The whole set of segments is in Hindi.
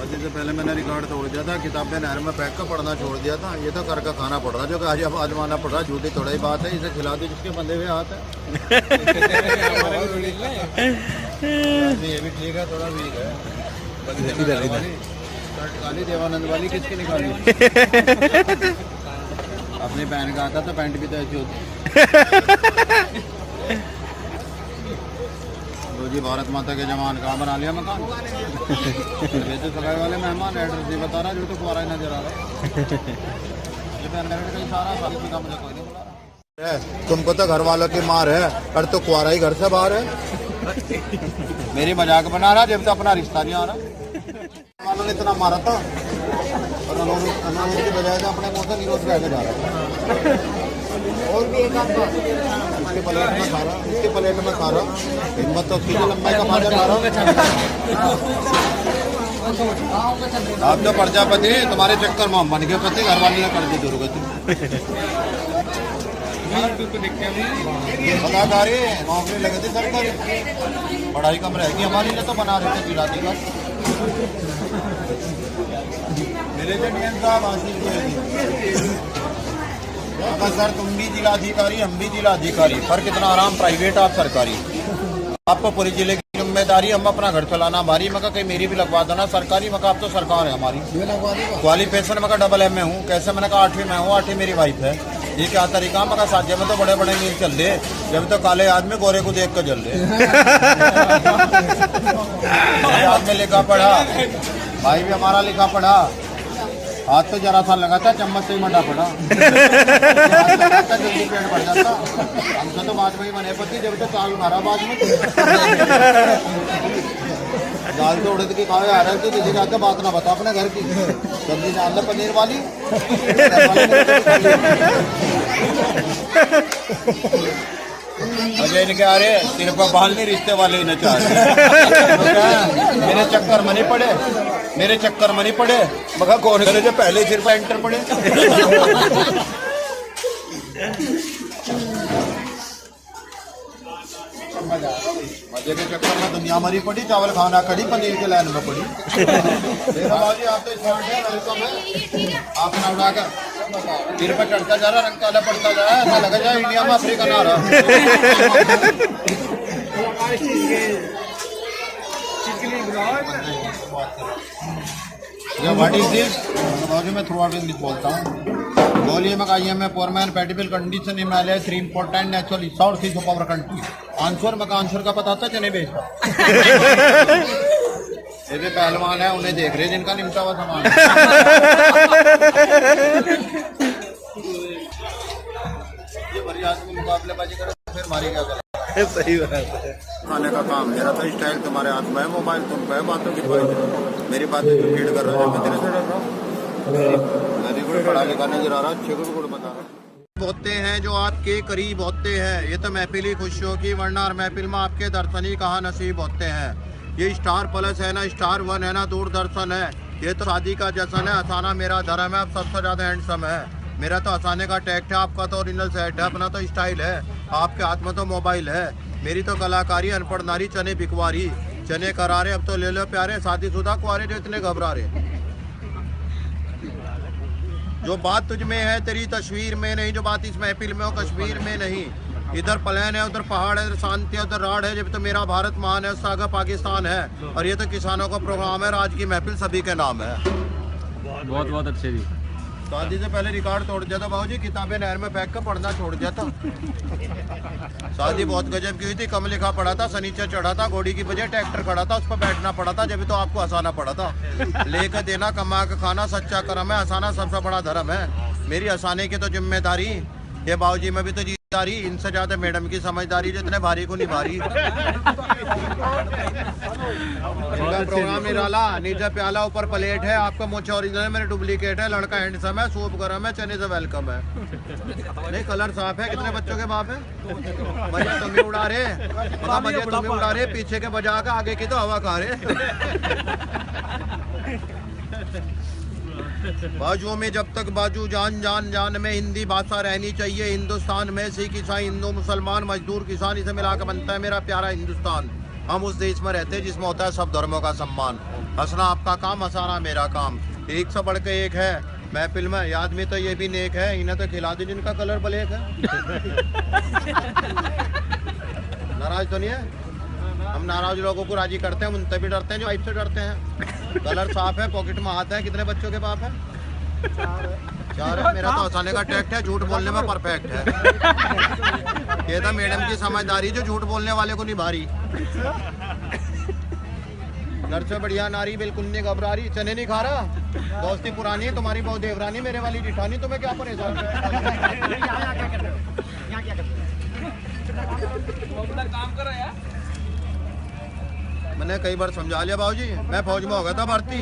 शादी से पहले मैंने रिकॉर्ड तोड़ दिया था, किताबें नहर में फेंक कर पढ़ना छोड़ दिया था। ये तो कर का खाना पड़ रहा, जो कि आज आजमाना पड़ रहा। झूठी थोड़ा ही बात है, इसे खिला दी जिसके बंधे हुए हाथ है। ये भी ठीक है, थोड़ा वीक है। काली देवानंद वाली किसकी निकाली? अपनी बहन का आता तो पैंट भी तो ऐसी होती। तो जी भारत माता के जवान कहाँ बना लिया मकान? ये तो सगाई वाले मेहमान एड्रेस नहीं बता रहा, जो तो कुआरा ही नजर आ रहा है। सारा साल का मुझे कोई नहीं बुला रहा। तुमको तो घर वालों की मार है, पर तो कुआरा ही घर से बाहर है। मेरी मजाक बना रहा, जब तो अपना रिश्ता नहीं आ रहा। वालों ने इतना मारा था और उन्होंने की बजाय अपने मुँह से निरोध रह के जा रहा था। और भी एक इसके प्लेट में खा रहा, इसके प्लेट में खा रहा। हिम्मत तो उसकी लंबाई का माजा खा रहा। आप तो प्रजापति, तुम्हारे चक्कर में हम बन गए पति, घर वाले ने कर दी दुर्गति। कलाकारी नौकरी लगी थी सरकारी, पढ़ाई कम रहेगी हमारी ने तो बना रहे थे जिलाती का। मेरे जनियन साहब हासिल सर, तुम भी जिलाधिकारी, हम भी जिलाधिकारी, फर्क इतना आराम, प्राइवेट आप सरकारी। आपको पूरे जिले की जिम्मेदारी, हम अपना घर चलाना हमारी। मगर कहीं मेरी भी लगवा दो ना सरकारी। मगर आप तो सरकार है हमारी। क्वालिफिकेशन मगर डबल एम में हूँ। कैसे? मैंने कहा 8वीं में हूँ, 8वीं मेरी वाइफ है। ये क्या तरीका? मगर साझे में तो बड़े बड़े मील चल रहे, जब तो काले आदमी गोरे को देख कर जल रहे। आज में लिखा पढ़ा, भाई भी हमारा लिखा पढ़ा। हाथ तो जरा सा लगा था, चम्मच से ही मंडा पड़ा। जल्दी पेट बढ़ जाता। हमसे तो बाद में ही बने पति, जब तो साल मारा बाद में। दाल तो उड़द की खाए आ रहे थे, किसी का बात ना बता अपने घर की। सब्जी डाल दे पनीर वाली। अजय ने क्या, अरे सिर्फ बाल नहीं, रिश्ते वाले ही न चाह रहे। मेरे चक्कर में नहीं पड़े, मेरे चक्कर में नहीं पड़े। मगर कौन करे जो पहले सिर्फ एंटर पड़े। मजे के चक्कर में दुनिया मरी पड़ी, चावल खाना कड़ी, पनीर के लाइन में पड़ी। बाबूजी आप तो स्मार्ट है, वेलकम है। आप ना उड़ाकर सिर पर चढ़ता जा रहा, रंग काला पड़ता जा रहा है, ऐसा लगा जाए इंडिया में अफ्रीकन आ रहा। What is this? बाबूजी मैं थ्रू आउट इंग्लिश बोलता हूँ। बोलिए मकाइए में फॉर मैन पैटिबल condition Himalaya 3 important natural resources of our country. Answer मका आंसर का पता था चने बेचता। ये भी पहलवान है, उन्हें देख रहे जिनका निमटा हुआ सामान। ये बड़ी आदमी मुकाबलेबाजी करे फिर मारी क्या करे। सही बात है। खाने का काम मेरा तो, स्टाइल तुम्हारे हाथ में है, मोबाइल तुम पे बातों की कोई मेरी बातें जो फीड कर रहे हो, मैं तेरे से डर रहा हूँ। मैं भी कोई पढ़ा लिखा नजर आ रहा, अच्छे को गुड़ बता रहा। होते हैं जो आपके करीब होते हैं, ये तो महफिल ही खुशियों की, वरना महफिल में आपके दर्शन ही कहाँ नसीब होते हैं। ये स्टार प्लस है ना, स्टार 1 है ना, दूरदर्शन है। ये तो शादी का जश्न है, हंसाना मेरा धर्म है, अब सबसे ज्यादा हैंडसम है। मेरा तो हंसाने का टैक्ट है, आपका तो ओरिजिनल सेट है, अपना तो स्टाइल है, आपके हाथ में तो मोबाइल है। मेरी तो कलाकारी, अनपढ़ नारी चने बिकवारी, चने करारे अब तो ले लो प्यारे, शादीशुदा कुआरे जो इतने घबरा रहे। जो बात तुझ में है तेरी तस्वीर में नहीं, जो बात इस महफिल में हो कश्मीर में नहीं। इधर प्लेन है, उधर पहाड़ है, इधर शांति है, उधर राड है। जब तो मेरा भारत महान है, उससे आगे पाकिस्तान है। और ये तो किसानों का प्रोग्राम है, आज की महफिल सभी के नाम है। बहुत बहुत अच्छे जी। शादी से पहले रिकॉर्ड तोड़ दिया था बाबूजी, किताबें नहर में फेंक कर पढ़ना छोड़ दिया था। शादी बहुत गजब की हुई थी, कम लिखा पड़ा था, सनीचर चढ़ा था, घोड़ी की बजाय ट्रैक्टर खड़ा था, उस पर बैठना पड़ा था, जब तो आपको हंसाना पड़ा था। लेकर देना, कमा कर खाना सच्चा कर्म है, हंसाना सबसे बड़ा धर्म है। मेरी हंसाने की तो जिम्मेदारी ये बाबूजी में भी तो जीदारी, इनसे ज्यादा मैडम की समझदारी, जितने भारी को नहीं भारी। प्रोग्राम निराला, नीचे प्याला ऊपर प्लेट है, आपका मुझे ओरिजिनल है, मेरे डुप्लीकेट है। लड़का हैंडसम है, सूप गरम है, चने से वेलकम है। नहीं कलर साफ है। कितने बच्चों के बाप है? मजे तुम्हें उड़ा रहे, मजे तुम्हें उड़ा रहे, पीछे के बजा के आगे की तो हवा खा रहे। बाजुओं में जब तक बाजू, जान जान जान में हिंदी भाषा रहनी चाहिए। हिंदुस्तान में सिख ईसाई, हिंदू मुसलमान, मजदूर किसान, इसे मिलाकर बनता है मेरा प्यारा हिंदुस्तान। हम उस देश में रहते हैं जिसमें होता है सब धर्मों का सम्मान। हंसना आपका काम, हंसाना मेरा काम। एक से बढ़ के एक है महफिल में, याद में तो ये भी नेक है, इन्हें तो खिला दी जिनका कलर ब्लैक है। नाराज तो नहीं है? हम नाराज लोगों को राजी करते हैं, उनसे भी डरते हैं जो वाइफ से डरते हैं। कलर साफ है, पॉकेट में हाथ है। कितने बच्चों के बाप है? 4 है। मेरा तो हंसाने का टैक्ट है, झूठ बोलने में परफेक्ट है। ये था मैडम की समझदारी जो झूठ बोलने वाले को निभा रही। घर से बढ़िया नारी बिल्कुल नहीं घबरा रही। चने नहीं खा रहा, दोस्ती पुरानी है तुम्हारी बहुत देवरानी, मेरे वाली जिठानी, तुम्हें क्या परेशान? काम कर रहा है। मैंने कई बार समझा लिया बाबूजी, मैं फौज में हो गया था भर्ती,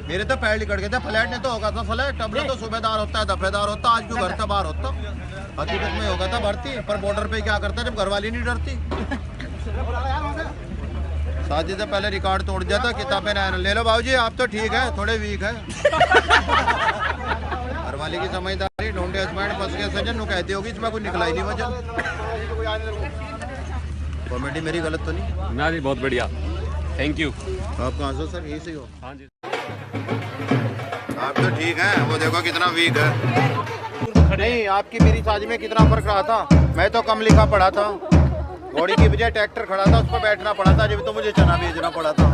मेरे तो पैर निकट गए थे। फ्लैट ने तो होगा था फ्लैट, अब तो सूबेदार होता है, दफेदार होता, आज भी घर से बाहर होता। हकीकत में होगा था भर्ती, पर बॉर्डर पे क्या करता जब घरवाली नहीं डरती। शादी से पहले रिकॉर्ड तोड़ दिया था, किताबें ले लो बाबूजी, आप तो ठीक है, थोड़े वीक है। घरवाली की समझदारी, ढूंढे हस्बैंड फंस गए सजन, नु कहती होगी इसमें कोई निकला ही नहीं वजह। कॉमेडी मेरी गलत तो नहीं? ना जी, बहुत बढ़िया, थैंक यू। आप कहाँ से सर? यही से हो? हाँ जी। आप तो ठीक हैं, वो देखो कितना वीक है। नहीं, आपकी मेरी शादी में कितना फर्क रहा था। मैं तो कम लिखा पढ़ा था, घोड़ी की बजाय ट्रैक्टर खड़ा था, उस पर बैठना पड़ा था, जब तो मुझे चना भेजना पड़ा था।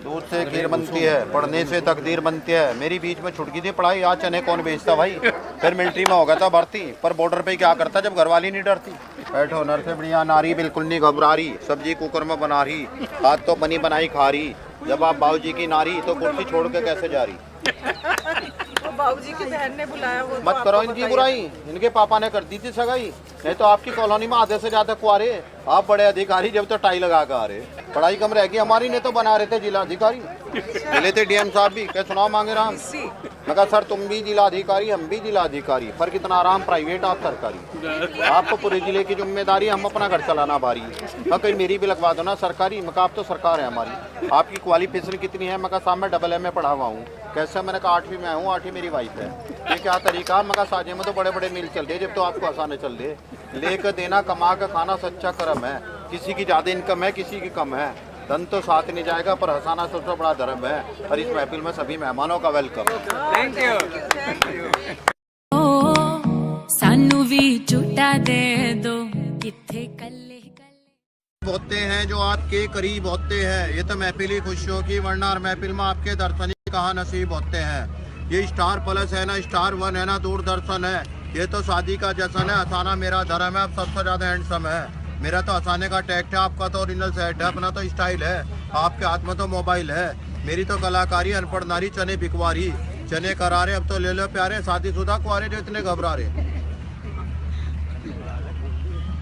दूध से खीर बनती है, पढ़ने से तकदीर बनती है। मेरी बीच में छुटकी थी पढ़ाई, आज चने कौन बेचता भाई। फिर मिलिट्री में हो गया था भर्ती, पर बॉर्डर पे क्या करता जब घरवाली नहीं डरती। बैठो, नर से बढ़िया नारी बिल्कुल नहीं घबरा रही, सब्जी कुकर में बना रही, हाथ तो बनी बनाई खा रही। जब आप बाबूजी की नारी तो कुर्सी छोड़ के कैसे जा रही? बाबूजी की बहन ने बुलाया, वो मत करो इनकी बुराई, इनके पापा ने कर दी थी सगाई। नहीं तो आपकी कॉलोनी में आधे से ज्यादा कुआरे, आप बड़े अधिकारी जब तो टाई लगा कर आ रहे। पढ़ाई कम रहेगी हमारी, नहीं तो बना रहे थे जिला अधिकारी। मिले थे डीएम साहब भी, क्या सुनाओ मांगे राम। मैं कहा सर तुम भी जिला अधिकारी, हम भी जिला अधिकारी, फर्क इतना आराम, प्राइवेट आप सरकारी। आपको पूरे जिले की जिम्मेदारी, हम अपना घर चलाना भारी। मैं कहीं मेरी भी लगवा दो ना सरकारी। मैं कहा आप तो सरकार है हमारी, आपकी क्वालिफिकेशन कितनी है? मैं कहा साहब मैं AA में पढ़ा हुआ हूँ। कैसे? मैंने कहा 8वीं में हूँ, 8वीं मेरी वाइफ है। ये क्या तरीका? मैं कहा साजे में तो बड़े बड़े मिल चल रहे, जब तो आपको आसाने चल रहे। लेकर देना, कमा कर खाना सच्चा कर्म है। किसी की ज़्यादा इनकम है, किसी की कम है, धन तो साथ नहीं जाएगा, पर हंसाना सबसे बड़ा धर्म है। और इस महफिल में सभी मेहमानों का वेलकम। Thank you. सानू भी झूठा दे दो, किथे कल्ले कल्ले होते हैं जो आपके करीब होते हैं, ये तो महफिल ही खुशियों की, वरना हर महफिल में आपके दर्शन ही कहाँ नसीब होते हैं। ये स्टार प्लस है ना, स्टार 1 है ना, दूरदर्शन है। ये तो शादी का जश्न है, हंसाना मेरा धर्म है। अब सबसे ज्यादा हैंडसम है, मेरा तो हंसाने का टैक्ट है, आपका तो ओरिजिनल सेट है, अपना तो स्टाइल है, आपके हाथ में तो मोबाइल है। मेरी तो कलाकारी, अनपढ़ नारी चने बिकवारी, चने करारे अब तो ले लो प्यारे, शादीशुदा कुआरे जो इतने घबरा रहे।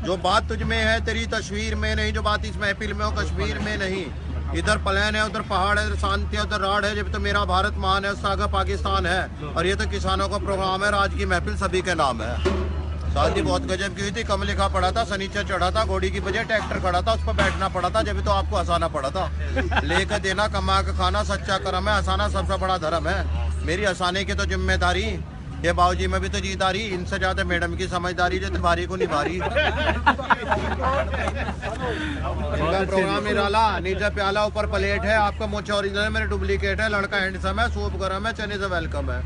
जो बात तुझ में है तेरी तस्वीर में नहीं, जो बात इस महफिल में हो कश्मीर में नहीं। इधर प्लेन है, उधर पहाड़ है, इधर शांति है, उधर राड है। जब तो मेरा भारत महान है, उससे आगे पाकिस्तान है। और ये तो किसानों का प्रोग्राम है, आज की महफिल सभी के नाम है। शादी बहुत गजब की हुई थी, कम लिखा पड़ा था, सनीचर चढ़ा था, घोड़ी की बजाय ट्रैक्टर खड़ा था, उस पर बैठना पड़ा था, जब तो आपको हंसाना पड़ा था। लेकर देना, कमा के खाना सच्चा कर्म है, हंसाना सबसे बड़ा धर्म है। मेरी हंसाने की तो जिम्मेदारी, ये बाबूजी में भी तो जीतारी, इनसे ज्यादा मैडम की समझदारी जो तुम्हारी को निभारी। प्रोग्राम निराला, नीचे प्याला ऊपर प्लेट है, आपका मुझे ओरिजिनल मेरे डुप्लीकेट है। लड़का हैंडसम है, सूप गरम है, चने से वेलकम है।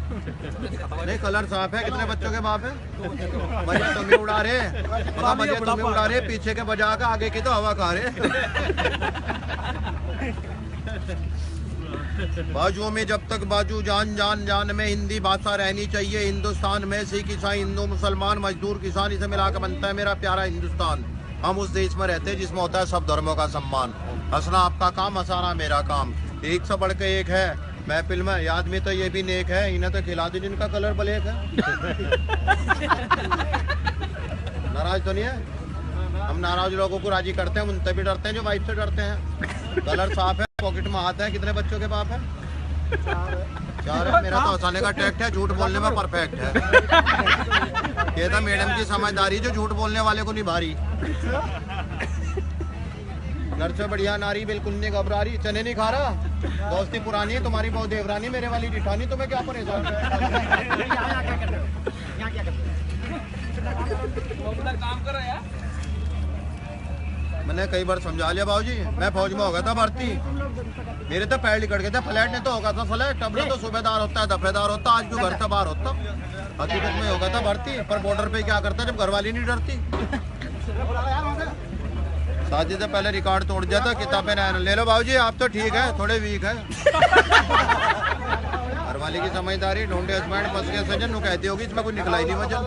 नहीं कलर साफ है। कितने बच्चों के बाप है? मजे तुम्हें उड़ा रहे, मजे तुम्हें उड़ा रहे, पीछे के बजा के आगे की तो हवा खा रहे। बाजुओं में जब तक बाजू, जान जान जान में हिंदी भाषा रहनी चाहिए। हिंदुस्तान में सिख ईसाई हिंदू मुसलमान मजदूर किसान, इसे मिलाकर बनता है मेरा प्यारा हिंदुस्तान। हम उस देश में रहते हैं जिसमें होता है सब धर्मों का सम्मान। हंसना आपका काम, हंसाना मेरा काम। एक से बढ़ के एक है महफिल में, याद में तो ये भी नेक है, इन्हें तो खिला दी जिनका कलर ब्लैक है। नाराज तो नहीं है? हम नाराज लोगों को राजी करते हैं, उनसे भी डरते हैं जो वाइफ से डरते हैं। कलर साफ है, पॉकेट में हाथ है। कितने बच्चों के बाप है? 4 है। मेरा तो हंसाने का टैक्ट है, झूठ बोलने में परफेक्ट है। ये था मैडम की समझदारी जो झूठ बोलने वाले को निभा रही। घर से बढ़िया नारी बिल्कुल नहीं घबरा रही। चने नहीं खा रहा, दोस्ती पुरानी है तुम्हारी बहुत देवरानी, मेरे वाली जिठानी, तुम्हें क्या परेशान? काम कर रहा है। मैंने कई बार समझा लिया बाबूजी, मैं फौज में हो गया था भर्ती, मेरे तो पैर निकट गए थे, फ्लैट ने तो होगा था फ्लैट, अब तो सूबेदार होता है, दफेदार होता, आज भी घर से बाहर होता, हकीकत में हो गया था भर्ती, पर बॉर्डर पे क्या करता जब घरवाली नहीं डरती। शादी से पहले रिकॉर्ड तोड़ दिया था, किताबें ले लो बाबूजी, आप तो ठीक है, थोड़े वीक है। घरवाली की समझदारी, ढूंढे हस्बैंड फंस गए सजन, कहती होगी इसमें कुछ निकला ही नहीं वजह।